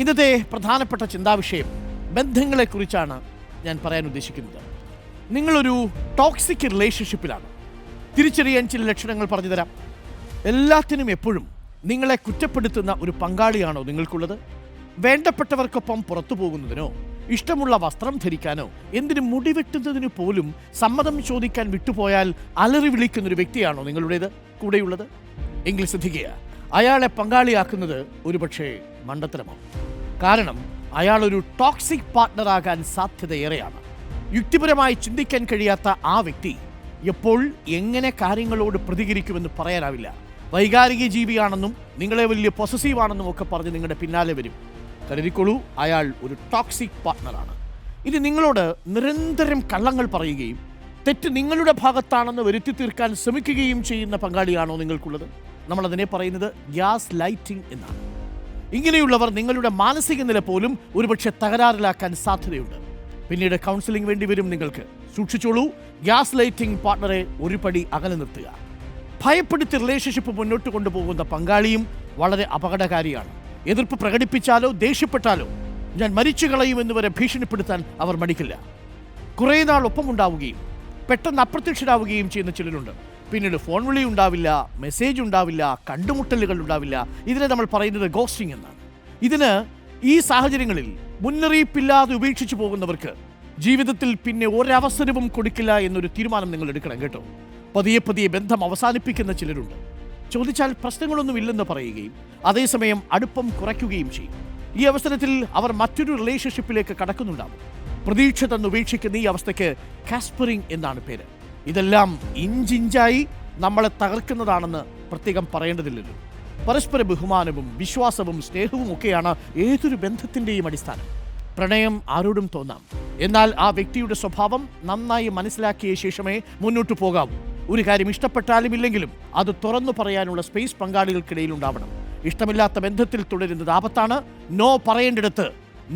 ഇന്നത്തെ പ്രധാനപ്പെട്ട ചിന്താവിഷയം ബന്ധങ്ങളെക്കുറിച്ചാണ് ഞാൻ പറയാൻ ഉദ്ദേശിക്കുന്നത്. നിങ്ങളൊരു ടോക്സിക് റിലേഷൻഷിപ്പിലാണ്. തിരിച്ചറിയാൻ ചില ലക്ഷണങ്ങൾ പറഞ്ഞു തരാം. എല്ലാത്തിനും എപ്പോഴും നിങ്ങളെ കുറ്റപ്പെടുത്തുന്ന ഒരു പങ്കാളിയാണോ നിങ്ങൾക്കുള്ളത്? വേണ്ടപ്പെട്ടവർക്കൊപ്പം പുറത്തു പോകുന്നതിനോ ഇഷ്ടമുള്ള വസ്ത്രം ധരിക്കാനോ എന്തിനു മുടിവെട്ടുന്നതിന് പോലും സമ്മതം ചോദിക്കാൻ വിട്ടുപോയാൽ അലറി വിളിക്കുന്നൊരു വ്യക്തിയാണോ നിങ്ങളുടേത് കൂടെയുള്ളത്? എങ്കിൽ ശ്രദ്ധിക്കുക, അയാളെ പങ്കാളിയാക്കുന്നത് ഒരുപക്ഷെ മണ്ടത്തരമാണ്. കാരണം അയാളൊരു ടോക്സിക് പാർട്ട്ണറാകാൻ സാധ്യതയേറെയാണ്. യുക്തിപരമായി ചിന്തിക്കാൻ കഴിയാത്ത ആ വ്യക്തി എപ്പോൾ എങ്ങനെ കാര്യങ്ങളോട് പ്രതികരിക്കുമെന്ന് പറയാനാവില്ല. വൈകാരിക ജീവിയാണെന്നും നിങ്ങളെ വലിയ പൊസസീവാണെന്നും ഒക്കെ പറഞ്ഞ് നിങ്ങളുടെ പിന്നാലെ വരും. കരുതിക്കൊള്ളൂ, അയാൾ ഒരു ടോക്സിക് പാർട്ട്ണറാണ്. ഇനി നിങ്ങളോട് നിരന്തരം കള്ളങ്ങൾ പറയുകയും തെറ്റ് നിങ്ങളുടെ ഭാഗത്താണെന്ന് വരുത്തി തീർക്കാൻ ശ്രമിക്കുകയും ചെയ്യുന്ന പങ്കാളിയാണോ നിങ്ങൾക്കുള്ളത്? നമ്മളതിനെ പറയുന്നത് ഗ്യാസ് ലൈറ്റിംഗ് എന്നാണ്. ഇങ്ങനെയുള്ളവർ നിങ്ങളുടെ മാനസിക നില പോലും ഒരുപക്ഷെ തകരാറിലാക്കാൻ സാധ്യതയുണ്ട്. പിന്നീട് കൗൺസിലിംഗ് വേണ്ടി വരും നിങ്ങൾക്ക്. സൂക്ഷിച്ചോളൂ, ഗ്യാസ് ലൈറ്റിംഗ് പാർട്ട്ണറെ ഒരു പടി അകലെ നിർത്തുക. ഭയപ്പെടുത്തി റിലേഷൻഷിപ്പ് മുന്നോട്ട് കൊണ്ടുപോകുന്ന പങ്കാളിയും വളരെ അപകടകാരിയാണ്. എതിർപ്പ് പ്രകടിപ്പിച്ചാലോ ദേഷ്യപ്പെട്ടാലോ ഞാൻ മരിച്ചു കളയുമെന്ന് വരെ ഭീഷണിപ്പെടുത്താൻ അവർ മടിക്കില്ല. കുറേ നാൾ ഒപ്പമുണ്ടാവുകയും പെട്ടെന്ന് അപ്രത്യക്ഷരാവുകയും ചെയ്യുന്ന ചിലരുണ്ട്. പിന്നീട് ഫോൺ വിളി ഉണ്ടാവില്ല, മെസ്സേജ് ഉണ്ടാവില്ല, കണ്ടുമുട്ടലുകൾ ഉണ്ടാവില്ല. ഇതിനെ നമ്മൾ പറയുന്നത് ഗോസ്റ്റിംഗ് എന്നാണ്. ഇതിന് ഈ സാഹചര്യങ്ങളിൽ മുന്നറിയിപ്പില്ലാതെ ഉപേക്ഷിച്ചു പോകുന്നവർക്ക് ജീവിതത്തിൽ പിന്നെ ഒരവസരവും കൊടുക്കില്ല എന്നൊരു തീരുമാനം നിങ്ങൾ എടുക്കണം കേട്ടോ. പതിയെ പതിയെ ബന്ധം അവസാനിപ്പിക്കുന്ന ചിലരുണ്ട്. ചോദിച്ചാൽ പ്രശ്നങ്ങളൊന്നുമില്ലെന്ന് പറയുകയും അതേസമയം അടുപ്പം കുറയ്ക്കുകയും ചെയ്യും. ഈ അവസരത്തിൽ അവർ മറ്റൊരു റിലേഷൻഷിപ്പിലേക്ക് കടക്കുന്നുണ്ടാവും. പ്രതീക്ഷ തന്നുപേക്ഷിക്കുന്ന ഈ അവസ്ഥയ്ക്ക് കാസ്പറിംഗ് എന്നാണ് പേര്. ഇതെല്ലാം ഇഞ്ചിഞ്ചായി നമ്മളെ തകർക്കുന്നതാണെന്ന് പ്രത്യേകം പറയേണ്ടതില്ലല്ലോ. പരസ്പര ബഹുമാനവും വിശ്വാസവും സ്നേഹവും ഒക്കെയാണ് ഏതൊരു ബന്ധത്തിൻ്റെയും അടിസ്ഥാനം. പ്രണയം ആരോടും തോന്നാം, എന്നാൽ ആ വ്യക്തിയുടെ സ്വഭാവം നന്നായി മനസ്സിലാക്കിയ ശേഷമേ മുന്നോട്ട് പോകാവൂ. ഒരു കാര്യം ഇഷ്ടപ്പെട്ടാലും ഇല്ലെങ്കിലും അത് തുറന്നു പറയാനുള്ള സ്പേസ് പങ്കാളികൾക്കിടയിൽ ഉണ്ടാവണം. ഇഷ്ടമില്ലാത്ത ബന്ധത്തിൽ തുടരുന്നത് ആപത്താണ്. നോ പറയേണ്ടിടത്ത്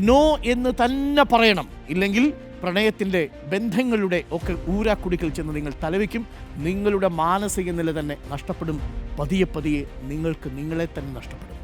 നോ എന്ന് തന്നെ പറയണം. ഇല്ലെങ്കിൽ പ്രണയത്തിൻ്റെ ബന്ധങ്ങളുടെ ഒക്കെ ഊരാക്കുടിക്കൽ ചെന്ന് നിങ്ങൾ തലവയ്ക്കും. നിങ്ങളുടെ മാനസിക നില തന്നെ നഷ്ടപ്പെടും. പതിയെ പതിയെ നിങ്ങൾക്ക് നിങ്ങളെ തന്നെ നഷ്ടപ്പെടും.